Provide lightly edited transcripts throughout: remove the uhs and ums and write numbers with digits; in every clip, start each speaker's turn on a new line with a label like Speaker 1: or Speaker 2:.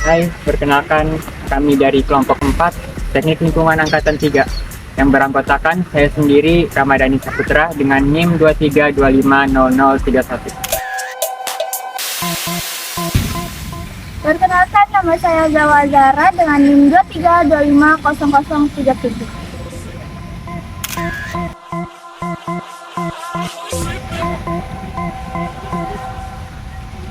Speaker 1: Hai, perkenalkan kami dari kelompok 4 Teknik Lingkungan Angkatan 3 yang beranggotakan saya sendiri Ramadhani Saputra dengan NIM 23250031.
Speaker 2: Perkenalkan, nama saya Zawa Zara dengan NIM 23250037.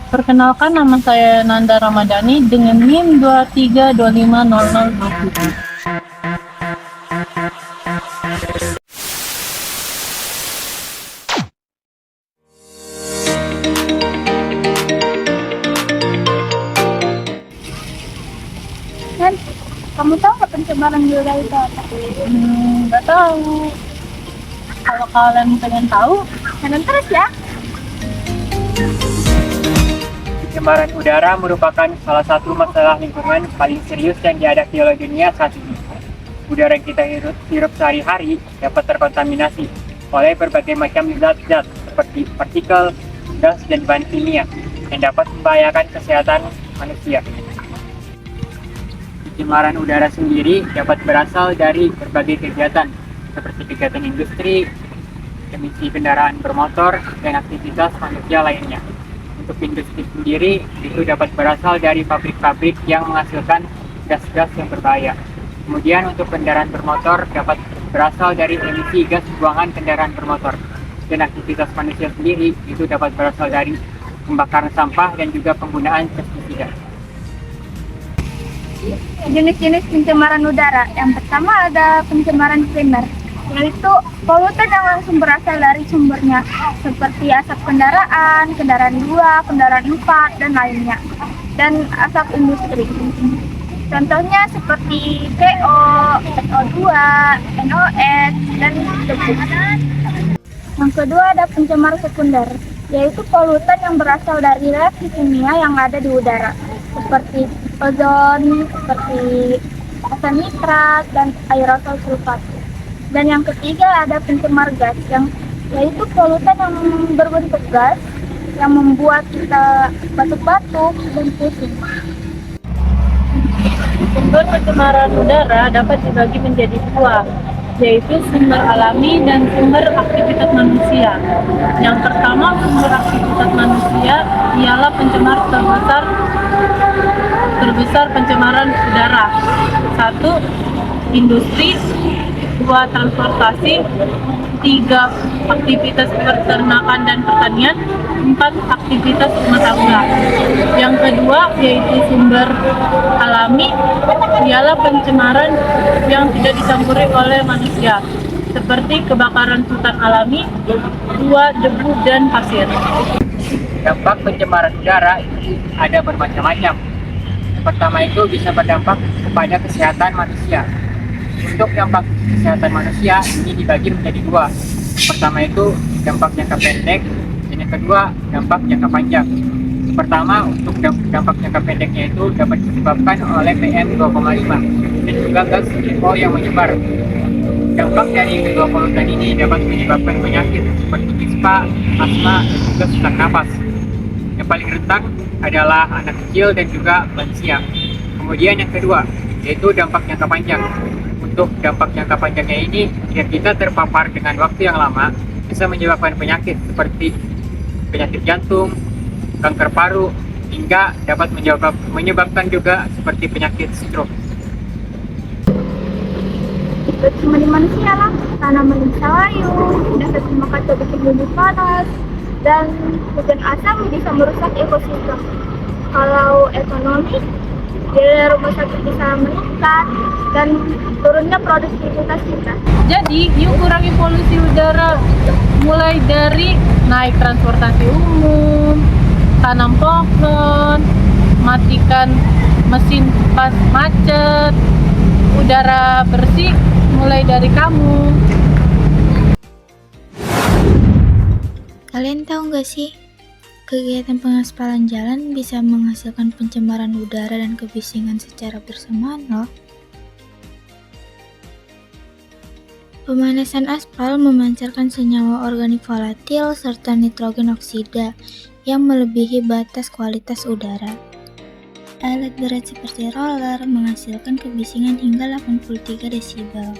Speaker 3: Perkenalkan, nama saya Nanda Ramadhani dengan NIM 23250027.
Speaker 2: Dan kamu tahu nggak pencemaran udara itu apa?
Speaker 3: Nggak tahu. Kalau kalian pengen tahu,
Speaker 2: Tonton terus ya.
Speaker 1: Pencemaran udara merupakan salah satu masalah lingkungan paling serius yang dihadapi oleh dunia saat ini. Udara yang kita hirup sehari-hari dapat terkontaminasi oleh berbagai macam zat-zat seperti partikel, gas, dan bahan kimia yang dapat membahayakan kesehatan manusia. Pencemaran udara sendiri dapat berasal dari berbagai kegiatan seperti kegiatan industri, emisi kendaraan bermotor, dan aktivitas manusia lainnya. Untuk industri sendiri itu dapat berasal dari pabrik-pabrik yang menghasilkan gas-gas yang berbahaya. Kemudian untuk kendaraan bermotor dapat berasal dari emisi gas buangan kendaraan bermotor. Dan aktivitas manusia sendiri itu dapat berasal dari pembakaran sampah dan juga penggunaan pestisida.
Speaker 2: Jenis-jenis pencemaran udara. Yang pertama ada pencemaran primer, yaitu polutan yang langsung berasal dari sumbernya, seperti asap kendaraan, kendaraan 2, kendaraan 4, dan lainnya. Dan asap industri. Contohnya seperti CO, SO2, NOx, dan debu. Yang kedua ada pencemar sekunder, yaitu polutan yang berasal dari reaksi kimia yang ada di udara, seperti ozon, seperti asam nitrat, dan aerosol sulfat. Dan yang ketiga ada pencemar gas, yaitu polutan yang berbentuk gas yang membuat kita batuk-batuk dan pusing.
Speaker 3: sumber pencemaran udara dapat dibagi menjadi dua, yaitu sumber alami dan sumber aktivitas manusia. Yang pertama, sumber aktivitas manusia ialah pencemar terbesar pencemaran udara. 1. Industri, 2. Transportasi, 3. Aktivitas peternakan dan pertanian, 4. Aktivitas rumah tangga. Yang kedua yaitu sumber alami, ialah pencemaran yang tidak dicampuri oleh manusia, seperti kebakaran hutan alami, debu, dan pasir.
Speaker 1: Dampak pencemaran udara ada bermacam-macam. Pertama itu bisa berdampak kepada kesehatan manusia. Untuk dampak kesehatan manusia ini dibagi menjadi dua. Pertama itu dampak jangka pendek, dan yang kedua dampak jangka panjang. Pertama, untuk dampak jangka pendeknya itu dapat disebabkan oleh PM 2,5 dan juga gas CO yang menyebar. Dampak dari kedua polutan ini dapat menyebabkan penyakit seperti ispa, asma, dan juga sesak napas. Yang paling rentan adalah anak kecil dan juga lansia. Kemudian yang kedua, yaitu dampak jangka panjang. Untuk dampak jangka panjangnya ini, jika kita terpapar dengan waktu yang lama, bisa menyebabkan penyakit seperti penyakit jantung, kanker paru, hingga dapat menyebabkan juga seperti penyakit stroke.
Speaker 2: Itu cuma di manusia lah, tanaman bisa layu, dapat memakan bikin bumi panas, dan hujan asam bisa merusak ekosistem. Kalau ekonomi, biaya rumah sakit bisa meningkat dan turunnya produktivitas kita.
Speaker 3: Jadi, yuk kurangi polusi udara, mulai dari naik transportasi umum, tanam pohon, matikan mesin pas macet, udara bersih mulai dari kamu.
Speaker 4: Kalian tahu nggak sih, kegiatan pengaspalan jalan bisa menghasilkan pencemaran udara dan kebisingan secara bersamaan loh. Pemanasan aspal memancarkan senyawa organik volatil serta nitrogen oksida yang melebihi batas kualitas udara. Alat berat seperti roller menghasilkan kebisingan hingga 83 desibel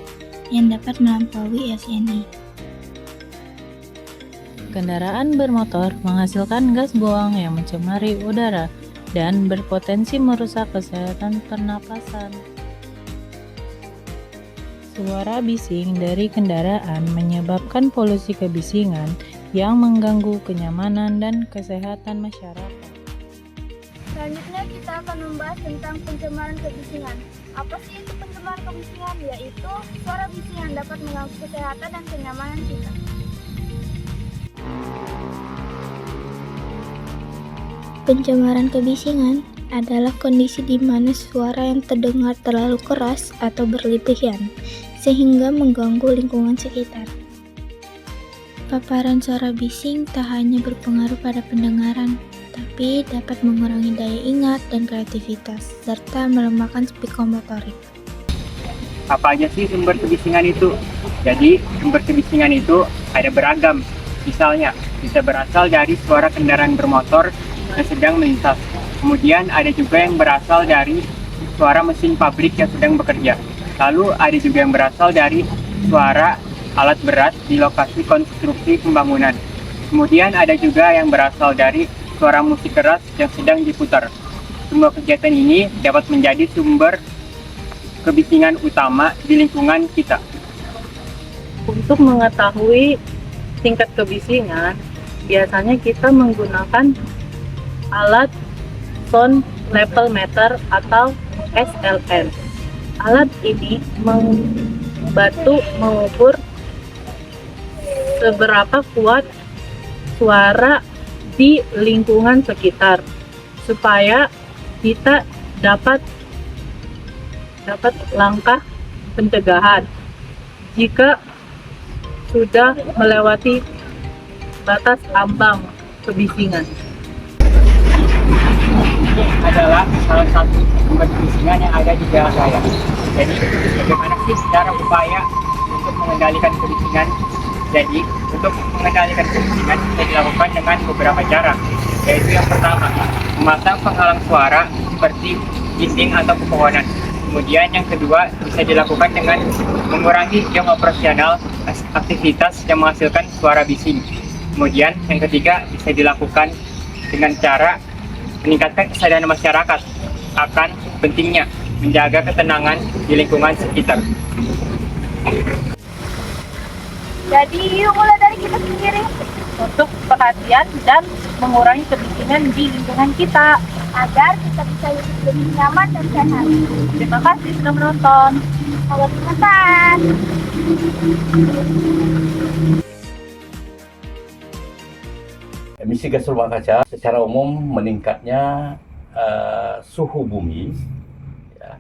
Speaker 4: yang dapat melampaui SNI.
Speaker 3: Kendaraan bermotor menghasilkan gas buang yang mencemari udara dan berpotensi merusak kesehatan pernapasan. Suara bising dari kendaraan menyebabkan polusi kebisingan yang mengganggu kenyamanan dan kesehatan masyarakat.
Speaker 2: Selanjutnya kita akan membahas tentang pencemaran kebisingan. Apa sih itu pencemaran kebisingan? Yaitu suara bising yang dapat mengganggu kesehatan dan kenyamanan kita.
Speaker 4: Pencemaran kebisingan adalah kondisi di mana suara yang terdengar terlalu keras atau berlebihan, sehingga mengganggu lingkungan sekitar. Paparan suara bising tak hanya berpengaruh pada pendengaran, tapi dapat mengurangi daya ingat dan kreativitas, serta melemahkan psikomotorik.
Speaker 1: Apa aja sih sumber kebisingan itu? Jadi, sumber kebisingan itu ada beragam. Misalnya, bisa berasal dari suara kendaraan bermotor yang sedang melintas. Kemudian ada juga yang berasal dari suara mesin pabrik yang sedang bekerja. Lalu ada juga yang berasal dari suara alat berat di lokasi konstruksi pembangunan. Kemudian ada juga yang berasal dari suara musik keras yang sedang diputar. Semua kegiatan ini dapat menjadi sumber kebisingan utama di lingkungan kita.
Speaker 3: Untuk mengetahui tingkat kebisingan, biasanya kita menggunakan alat sound level meter atau SLM. Alat ini membantu mengukur seberapa kuat suara di lingkungan sekitar supaya kita dapat langkah pencegahan jika sudah melewati batas ambang kebisingan.
Speaker 1: Ini adalah salah satu sumber kebisingan yang ada di jalan raya. Jadi, bagaimana sih cara upaya untuk mengendalikan kebisingan? Jadi, untuk mengendalikan kebisingan bisa dilakukan dengan beberapa cara. Yaitu yang pertama, memasang penghalang suara seperti dinding atau pepohonan. Kemudian yang kedua bisa dilakukan dengan mengurangi jam operasional aktivitas yang menghasilkan suara bising. Kemudian yang ketiga bisa dilakukan dengan cara meningkatkan kesadaran masyarakat akan pentingnya menjaga ketenangan di lingkungan sekitar.
Speaker 2: Jadi yuk mulai dari kita sendiri
Speaker 3: Untuk perhatian dan mengurangi kebisingan di lingkungan kita.
Speaker 2: agar kita bisa hidup lebih nyaman dan sehat.
Speaker 3: Terima kasih sudah menonton.
Speaker 2: Selamat menonton.
Speaker 5: Emisi gas rumah kaca secara umum meningkatnya suhu bumi ya,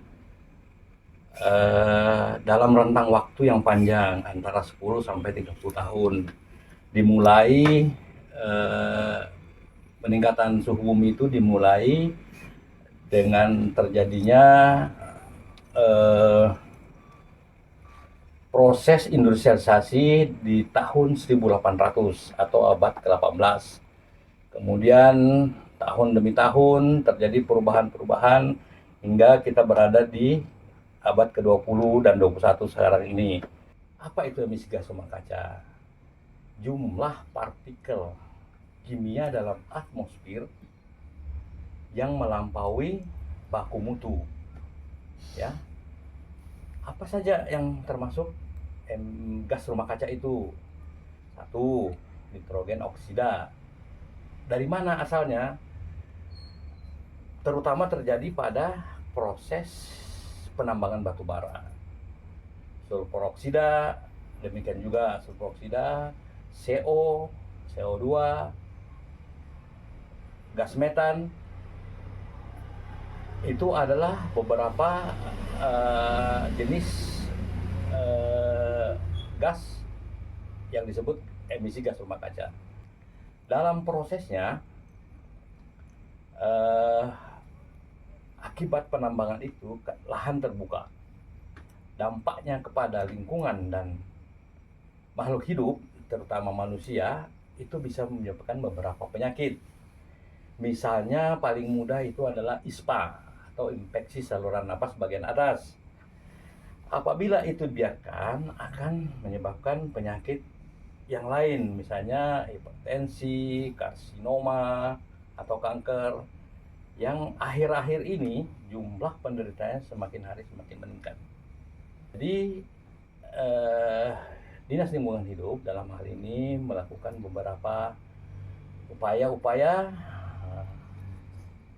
Speaker 5: dalam rentang waktu yang panjang antara 10 sampai 30 tahun. Dimulai peningkatan suhu bumi itu dimulai dengan terjadinya proses industrialisasi di tahun 1800 atau abad ke-18. Kemudian tahun demi tahun terjadi perubahan-perubahan hingga kita berada di abad ke-20 dan 21 sekarang ini. Apa itu emisi gas rumah kaca? Jumlah partikel kimia dalam atmosfer yang melampaui baku mutu. Ya. Apa saja yang termasuk gas rumah kaca itu? 1. Nitrogen oksida. Dari mana asalnya? Terutama terjadi pada proses penambangan batu bara. Sulfur oksida, demikian juga sulfur oksida, CO, CO2, gas metan. Itu adalah beberapa jenis gas yang disebut emisi gas rumah kaca. Dalam prosesnya, akibat penambangan itu lahan terbuka. Dampaknya kepada lingkungan dan makhluk hidup, terutama manusia, itu bisa menyebabkan beberapa penyakit. Misalnya paling mudah itu adalah ISPA atau infeksi saluran napas bagian atas. Apabila itu dibiarkan akan menyebabkan penyakit yang lain, misalnya hipertensi, karsinoma, atau kanker, yang akhir-akhir ini jumlah penderitanya semakin hari semakin meningkat. Jadi Dinas Lingkungan Hidup dalam hal ini melakukan beberapa upaya-upaya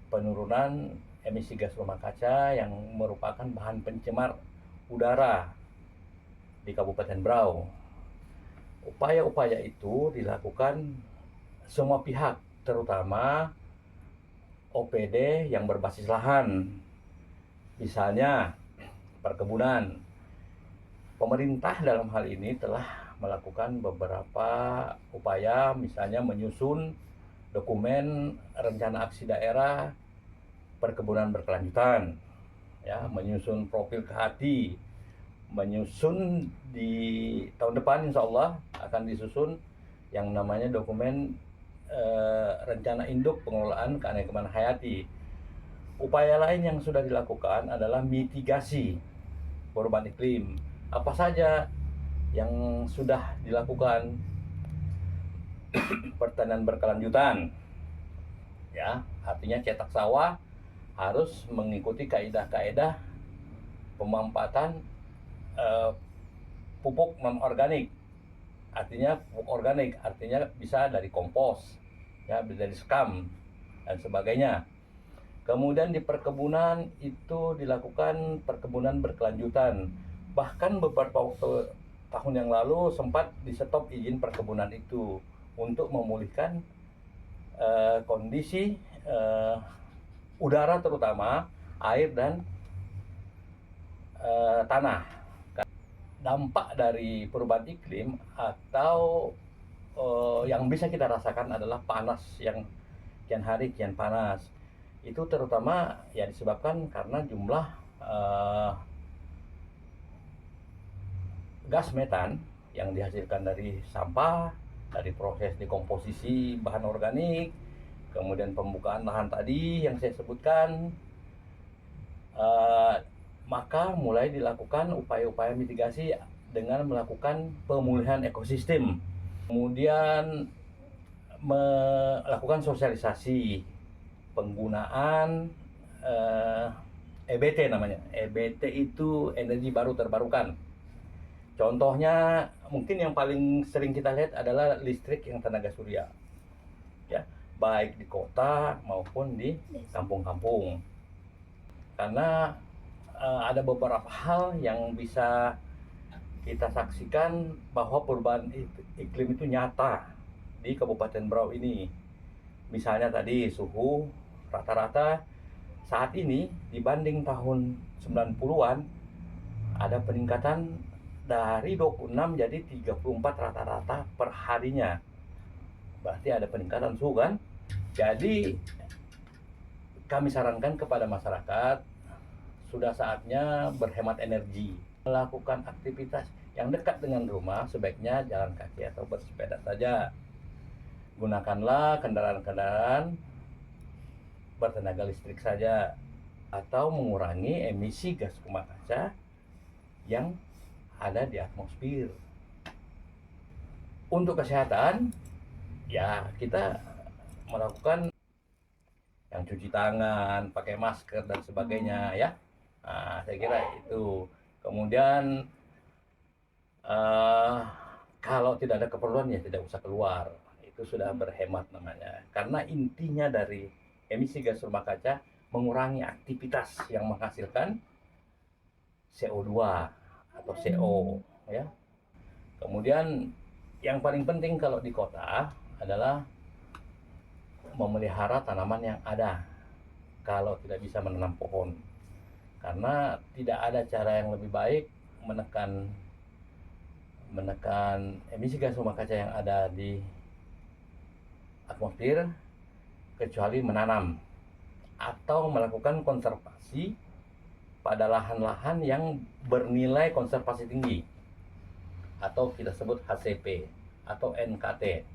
Speaker 5: penurunan emisi gas rumah kaca yang merupakan bahan pencemar udara di Kabupaten Berau. Upaya-upaya itu dilakukan semua pihak, terutama OPD yang berbasis lahan, misalnya perkebunan. Pemerintah dalam hal ini telah melakukan beberapa upaya, misalnya menyusun dokumen rencana aksi daerah perkebunan berkelanjutan, ya, menyusun profil KHT, menyusun di tahun depan insya Allah akan disusun yang namanya dokumen rencana induk pengelolaan keanekaragaman hayati. Upaya lain yang sudah dilakukan adalah mitigasi perubahan iklim. Apa saja yang sudah dilakukan? Pertanian berkelanjutan, ya, artinya cetak sawah harus mengikuti kaidah-kaidah pemanfaatan pupuk non organik. Artinya pupuk organik artinya bisa dari kompos, ya, dari sekam dan sebagainya. Kemudian di perkebunan itu dilakukan perkebunan berkelanjutan. Bahkan beberapa tahun yang lalu sempat di-stop izin perkebunan itu untuk memulihkan kondisi udara, terutama air dan tanah. Dampak dari perubahan iklim atau yang bisa kita rasakan adalah panas yang kian hari kian panas. Itu terutama ya disebabkan karena jumlah gas metan yang dihasilkan dari sampah, dari proses dekomposisi bahan organik, kemudian pembukaan lahan tadi yang saya sebutkan, maka mulai dilakukan upaya-upaya mitigasi dengan melakukan pemulihan ekosistem. Kemudian melakukan sosialisasi penggunaan EBT namanya. EBT itu energi baru terbarukan. Contohnya mungkin yang paling sering kita lihat adalah listrik yang tenaga surya, ya, baik di kota maupun di kampung-kampung. Karena ada beberapa hal yang bisa kita saksikan bahwa perubahan iklim itu nyata di Kabupaten Berau ini. Misalnya tadi suhu rata-rata saat ini dibanding tahun 90-an ada peningkatan dari 26 jadi 34 rata-rata per harinya. Berarti ada peningkatan suhu kan? Jadi kami sarankan kepada masyarakat sudah saatnya berhemat energi. Melakukan aktivitas yang dekat dengan rumah sebaiknya jalan kaki atau bersepeda saja. Gunakanlah kendaraan-kendaraan bertenaga listrik saja atau mengurangi emisi gas rumah kaca yang ada di atmosfer. Untuk kesehatan, ya kita melakukan yang cuci tangan, pakai masker dan sebagainya, ya. Nah, saya kira itu. Kemudian kalau tidak ada keperluan ya tidak usah keluar. Itu sudah berhemat namanya. Karena intinya dari emisi gas rumah kaca mengurangi aktivitas yang menghasilkan CO2 atau CO, ya. Kemudian yang paling penting kalau di kota adalah memelihara tanaman yang ada kalau tidak bisa menanam pohon, karena tidak ada cara yang lebih baik menekan emisi gas rumah kaca yang ada di atmosfer kecuali menanam atau melakukan konservasi pada lahan-lahan yang bernilai konservasi tinggi atau kita sebut HCP atau NKT,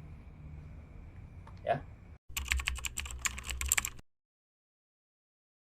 Speaker 5: ya.